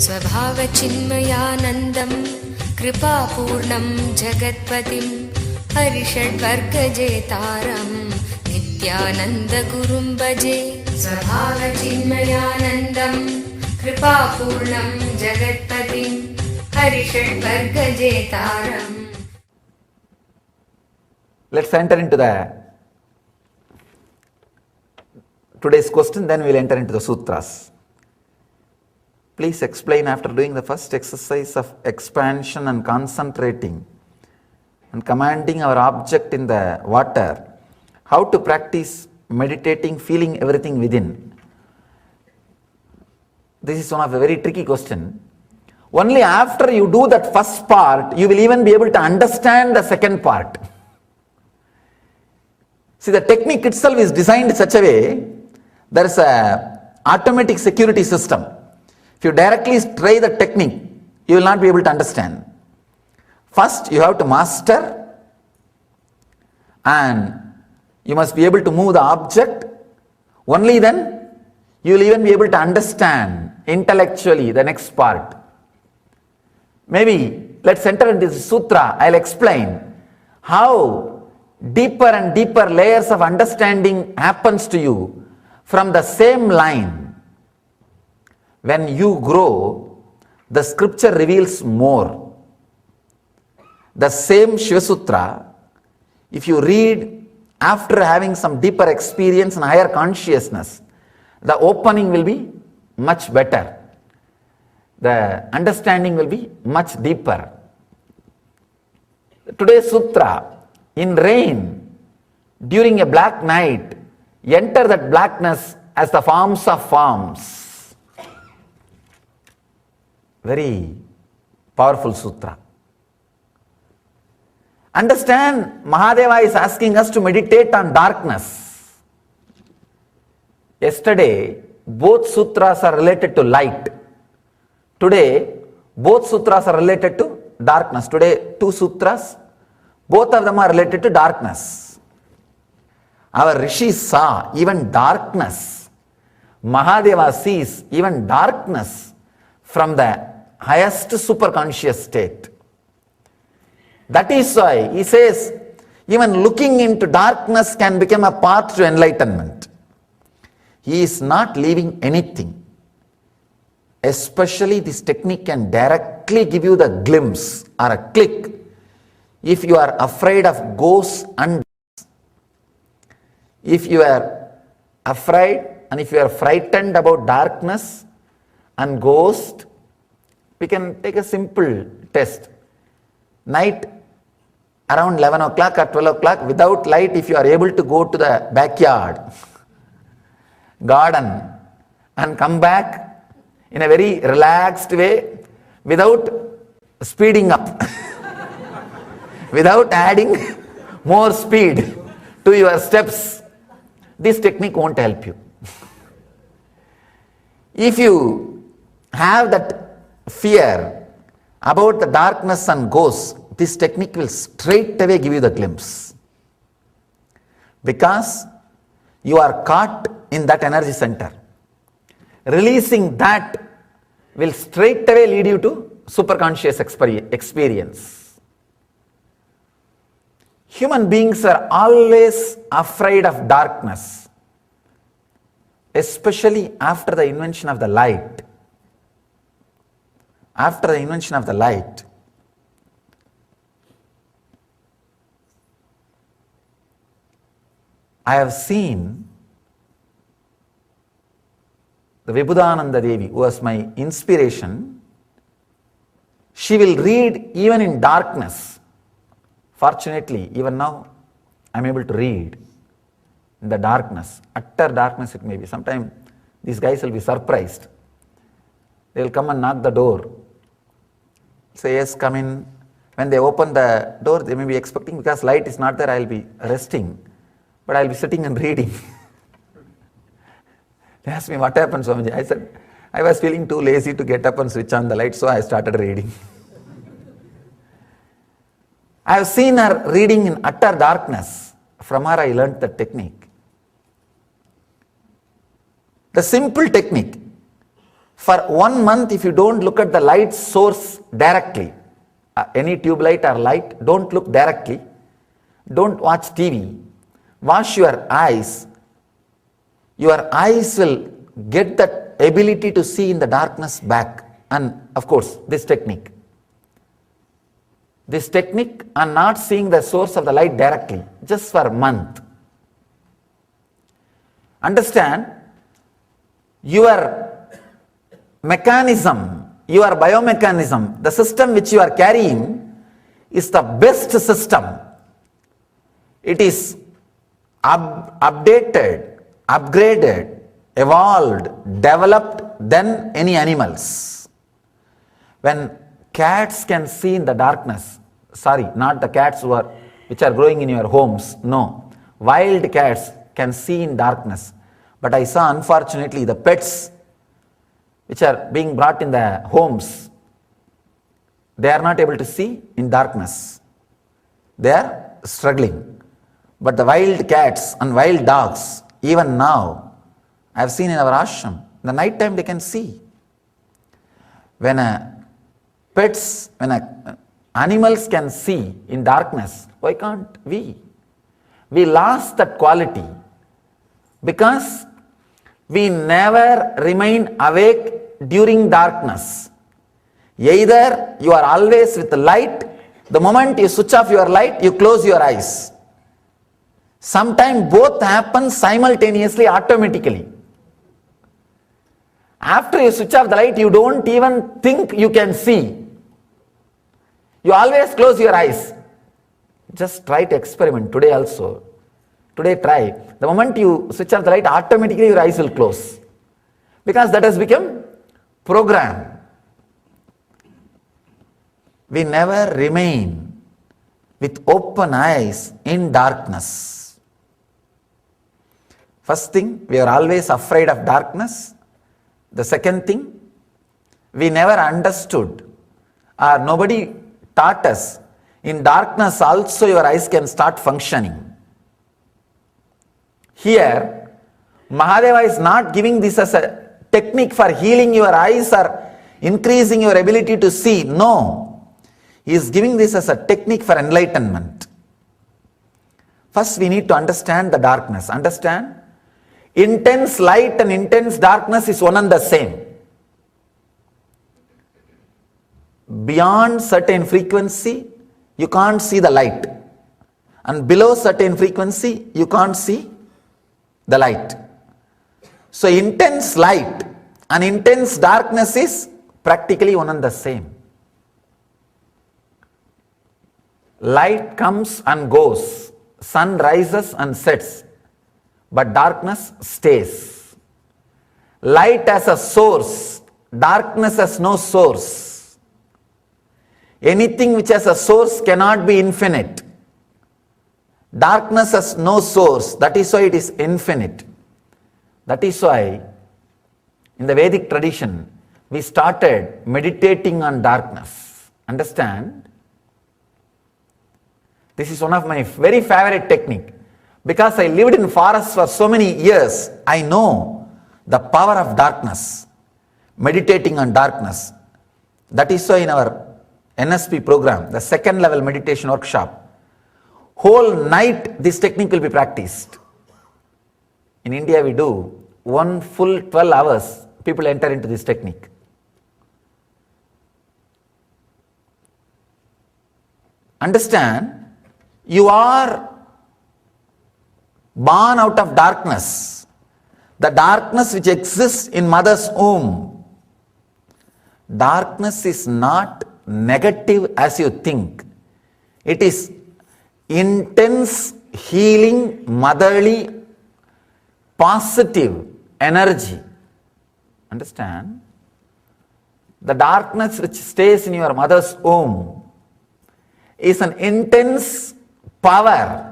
स्वभावचिन्मयानन्दं कृपापूर्णं जगत्पतिं हरिषड्वर्गजेतारं नित्यानन्दगुरुं भजे। स्वभावचिन्मयानन्दं कृपापूर्णं जगत्पतिं हरिषड्वर्गजेतारम्. Let's enter into today's question, then we'll enter into the sutras. Please explain, after doing the first exercise of expansion and concentrating and commanding our object in the water, how to practice meditating, feeling everything within. This is one of a very tricky question. Only after you do that first part, you will even be able to understand the second part. See, the technique itself is designed in such a way, there is a automatic security system. If you directly try the technique, you will not be able to understand. First, you have to master, and you must be able to move the object. Only then, you will even be able to understand intellectually the next part. Maybe, let's enter into this sutra. I'll explain how deeper and deeper layers of understanding happens to you from the same line. When you grow, the scripture reveals more. The same Shiva Sutra, if you read after having some deeper experience and higher consciousness, the opening will be much better. The understanding will be much deeper. Today's sutra, in rain, during a black night, enter that blackness as the forms of forms. Very powerful sutra. Understand, Mahadeva is asking us to meditate on darkness. Yesterday, both sutras are related to light. Today, both sutras are related to darkness. Today, two sutras, both of them are related to darkness. Our rishis saw even darkness. Mahadeva sees even darkness from the highest superconscious state. That is why he says, even looking into darkness can become a path to enlightenment. He is not leaving anything. Especially this technique can directly give you the glimpse or a click if you are afraid of ghosts and if you are afraid and if you are frightened about darkness and ghost, we can take a simple test. Night around 11 o'clock or 12 o'clock, without light, if you are able to go to the backyard, garden, and come back in a very relaxed way, without speeding up, without adding more speed to your steps, this technique won't help you. If you have that fear about the darkness and ghosts, this technique will straight away give you the glimpse. Because you are caught in that energy center. Releasing that will straight away lead you to superconscious experience. Human beings are always afraid of darkness, especially after the invention of the light. After the invention of the light, I have seen the Vibhudananda Devi, who was my inspiration. She will read even in darkness. Fortunately, even now, I am able to read in the darkness. Utter darkness it may be. Sometimes these guys will be surprised. They will come and knock the door. Say, yes, come in. When they open the door, they may be expecting, because light is not there, I will be resting. But I will be sitting and reading. They asked me, what happened, Swamiji? I said, I was feeling too lazy to get up and switch on the light, so I started reading. I have seen her reading in utter darkness. From her I learnt the technique. The simple technique. For 1 month, if you don't look at the light source directly, any tube light or light, don't look directly, don't watch TV, wash your eyes will get that ability to see in the darkness back. And of course, this technique and not seeing the source of the light directly, just for a month. Understand, your mechanism, your biomechanism, the system which you are carrying is the best system. It is updated, upgraded, evolved, developed than any animals. When cats can see in the darkness, sorry, not the cats which are growing in your homes, no. Wild cats can see in darkness. But I saw, unfortunately, the pets which are being brought in the homes, they are not able to see in darkness. They are struggling. But the wild cats and wild dogs, even now, I have seen in our ashram, in the night time they can see. When animals can see in darkness, why can't we? We lost that quality because we never remain awake during darkness. Either you are always with the light, the moment you switch off your light, you close your eyes. Sometimes both happen simultaneously, automatically. After you switch off the light, you don't even think you can see. You always close your eyes. Just try to experiment today also. Today try. The moment you switch off the light, automatically your eyes will close. Because that has become program. We never remain with open eyes in darkness. First thing, we are always afraid of darkness. The second thing, we never understood or nobody taught us, in darkness also your eyes can start functioning. Here, Mahadeva is not giving this as a technique for healing your eyes or increasing your ability to see. No. He is giving this as a technique for enlightenment. First, we need to understand the darkness. Understand? Intense light and intense darkness is one and the same. Beyond certain frequency, you can't see the light. And below certain frequency, you can't see the light. So intense light and intense darkness is practically one and the same. Light comes and goes, sun rises and sets, but darkness stays. Light has a source, darkness has no source. Anything which has a source cannot be infinite. Darkness has no source, that is why it is infinite. That is why in the Vedic tradition we started meditating on darkness. Understand? This is one of my very favorite technique. Because I lived in forests for so many years, I know the power of darkness, meditating on darkness. That is why in our NSP program, the second level meditation workshop, whole night this technique will be practiced. In India we do one full 12 hours, people enter into this technique. Understand, you are born out of darkness. The darkness which exists in mother's womb. Darkness is not negative as you think. It is intense, healing, motherly, positive energy. Understand? The darkness which stays in your mother's womb is an intense power.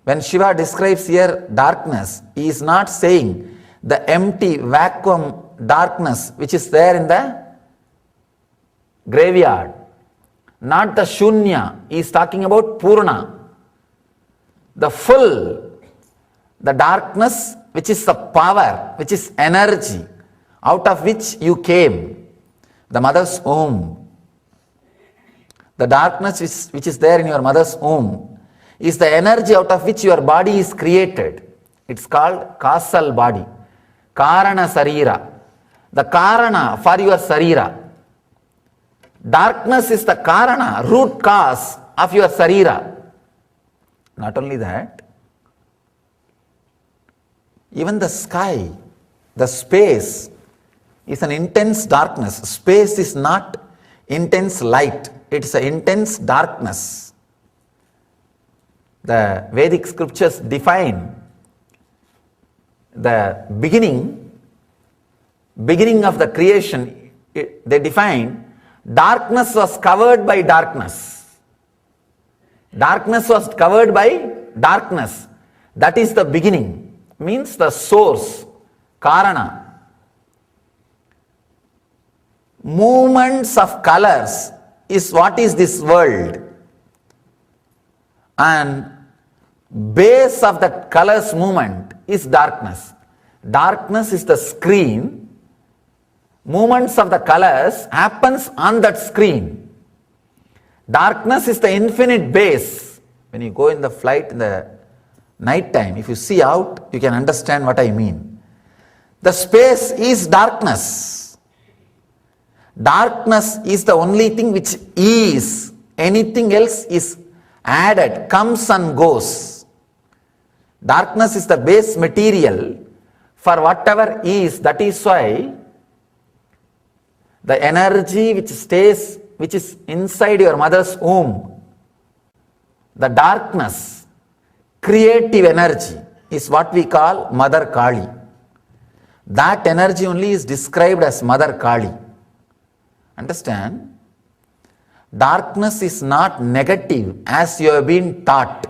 When Shiva describes here darkness, he is not saying the empty vacuum darkness which is there in the graveyard. Not the Shunya, he is talking about Purna. The full, the darkness which is the power, which is energy out of which you came, the mother's womb. The darkness which is there in your mother's womb is the energy out of which your body is created. It's called causal body. Karana Sarira. The Karana for your Sarira. Darkness is the Karana, root cause of your Sarira. Not only that, even the sky, the space is an intense darkness. Space is not intense light, it's an intense darkness. The Vedic scriptures define the beginning of the creation. They define darkness was covered by darkness. Darkness was covered by darkness. That is the beginning, means the source, Karana. Movements of colors is what is this world. And base of that colors movement is darkness. Darkness is the screen. Movements of the colors happens on that screen. Darkness is the infinite base. When you go in the flight in the night time, if you see out, you can understand what I mean. The space is darkness. Darkness is the only thing which is. Anything else is added, comes and goes. Darkness is the base material for whatever is. That is why the energy which stays, which is inside your mother's womb, the darkness, creative energy, is what we call Mother Kali. That energy only is described as Mother Kali. Understand? Darkness is not negative as you have been taught.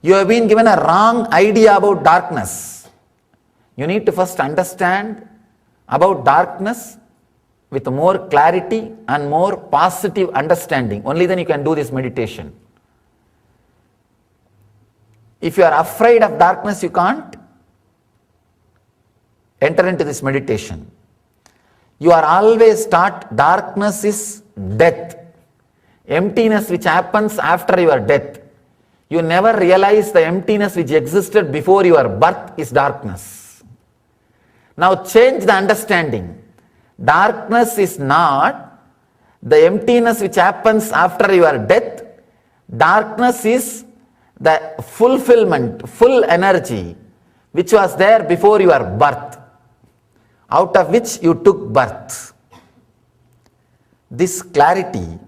You have been given a wrong idea about darkness. You need to first understand about darkness with more clarity and more positive understanding. Only then you can do this meditation. If you are afraid of darkness, you can't enter into this meditation. You are always taught darkness is death, emptiness which happens after your death. You never realize the emptiness which existed before your birth is darkness. Now change the understanding. Darkness is not the emptiness which happens after your death. Darkness is the fulfillment, full energy which was there before your birth, out of which you took birth. This clarity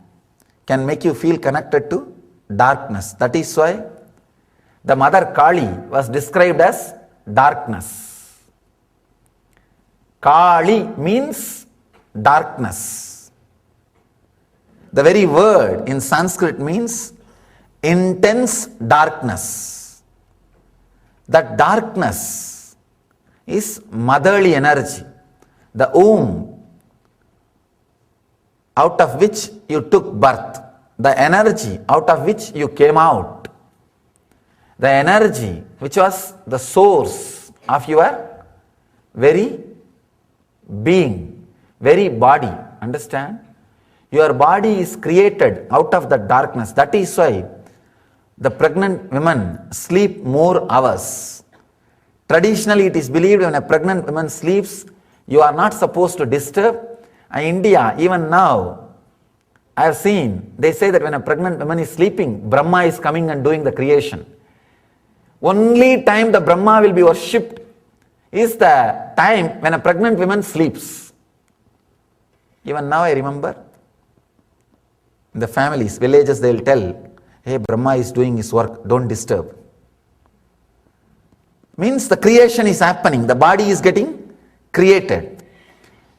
can make you feel connected to darkness. That is why the Mother Kali was described as darkness. Kali means darkness. The very word in Sanskrit means intense darkness. That darkness is motherly energy, the womb out of which you took birth, the energy out of which you came out, the energy which was the source of your very being, very body. Understand? Your body is created out of the darkness. That is why the pregnant women sleep more hours. Traditionally, it is believed when a pregnant woman sleeps, you are not supposed to disturb. In India, even now, I have seen, they say that when a pregnant woman is sleeping, Brahma is coming and doing the creation. Only time the Brahma will be worshipped is the time when a pregnant woman sleeps. Even now I remember, in the families, villages, they will tell, hey, Brahma is doing his work, don't disturb. Means the creation is happening, the body is getting created.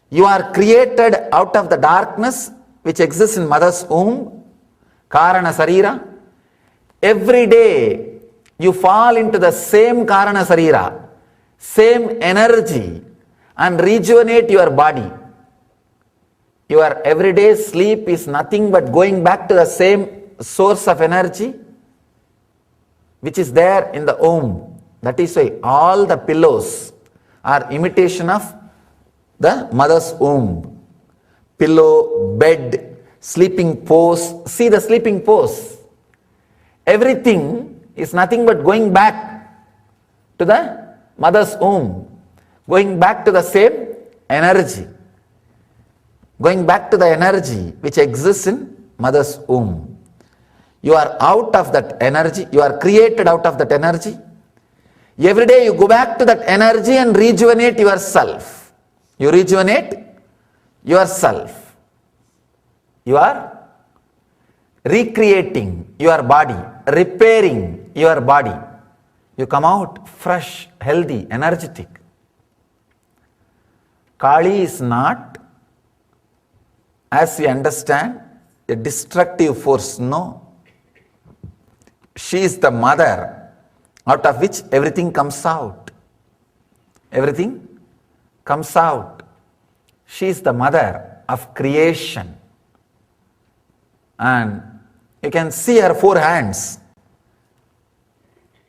You are created out of the darkness which exists in mother's womb, Karana Sarira. Every day you fall into the same Karana Sarira, same energy, and rejuvenate your body. Your everyday sleep is nothing but going back to the same source of energy which is there in the womb. That is why all the pillows are imitation of the mother's womb. Pillow, bed, sleeping pose. See the sleeping pose. Everything is nothing but going back to the mother's womb, going back to the same energy, going back to the energy which exists in mother's womb. You are out of that energy, you are created out of that energy. Every day you go back to that energy and rejuvenate yourself. You rejuvenate yourself. You are recreating your body, repairing your body. You come out fresh, healthy, energetic. Kali is not, as we understand, a destructive force. No. She is the mother out of which everything comes out. Everything comes out. She is the mother of creation. And you can see her 4 hands.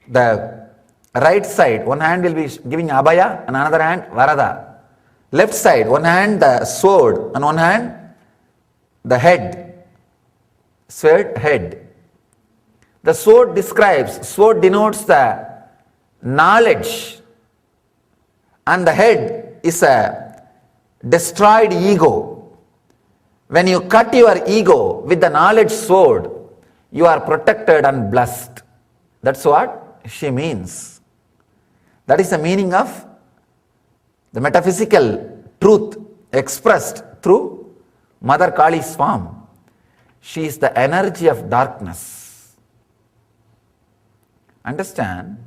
The right side, one hand will be giving Abhaya and another hand Varada. Left side, one hand the sword and one hand the head. Sword, head. The sword denotes the knowledge, and the head is a destroyed ego. When you cut your ego with the knowledge sword, you are protected and blessed. That's what she means. That is the meaning of the metaphysical truth expressed through Mother Kali's form. She is the energy of darkness. Understand?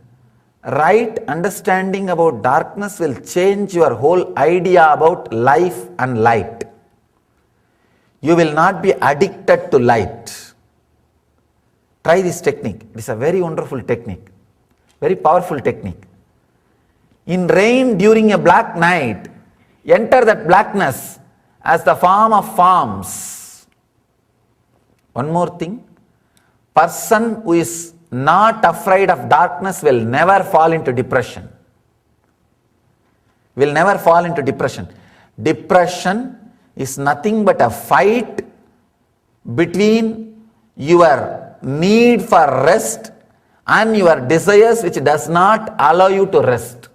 Right understanding about darkness will change your whole idea about life and light. You will not be addicted to light. Try this technique. It is a very wonderful technique, very powerful technique. In rain during a black night, enter that blackness as the form of forms. One more thing, person who is not afraid of darkness will never fall into depression. Will never fall into depression. Depression is nothing but a fight between your need for rest and your desires which does not allow you to rest.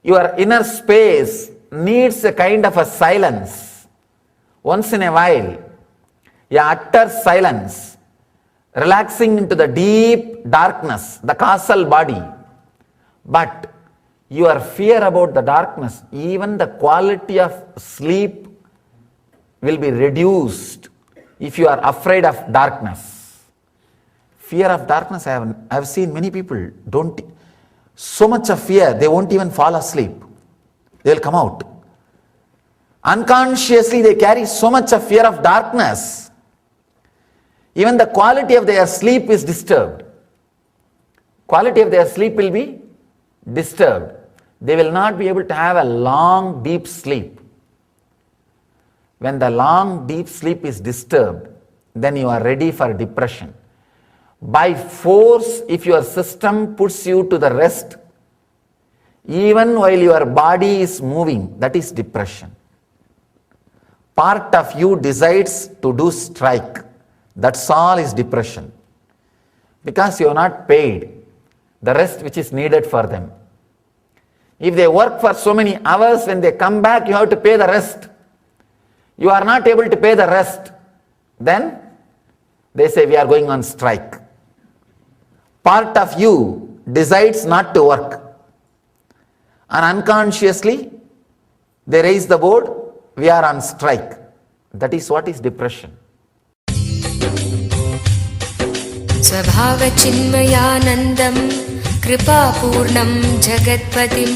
Your inner space needs a kind of a silence. Once in a while, a utter silence, relaxing into the deep darkness, the causal body. But your fear about the darkness, even the quality of sleep will be reduced if you are afraid of darkness. Fear of darkness, I have seen many people so much of fear, they won't even fall asleep. They will come out. Unconsciously, they carry so much of fear of darkness. Even the quality of their sleep is disturbed. Quality of their sleep will be disturbed. They will not be able to have a long, deep sleep. When the long, deep sleep is disturbed, then you are ready for depression. By force, if your system puts you to the rest, even while your body is moving, that is depression. Part of you decides to do strike. That's all is depression. Because you are not paid the rest which is needed for them. If they work for so many hours, when they come back, you have to pay the rest. You are not able to pay the rest. Then they say we are going on strike. Part of you decides not to work. And unconsciously, they raise the board, we are on strike. That is what is depression. स्वभावचिन्मयानन्दं कृपापूर्णं जगत्पतिं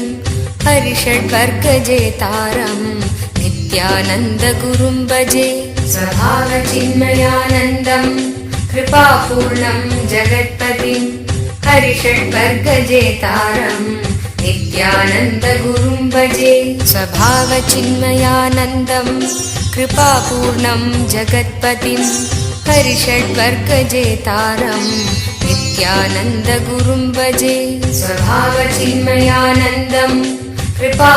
हरिषड्वर्गजेतारं नित्यानन्दगुरुं भजे. स्वभावचिन्मयानन्दं कृपापूर्णं जगत्पतिं हरिषड्वर्गजेतारं नित्यानन्दगुरुं भजे. स्वभावचिन्मयानन्दं कृपापूर्णं जगत्पतिं हरिषड्वर्गजेतारं नित्यानन्दगुरुं भजे. स्वभावचिन्मयानन्दं कृपा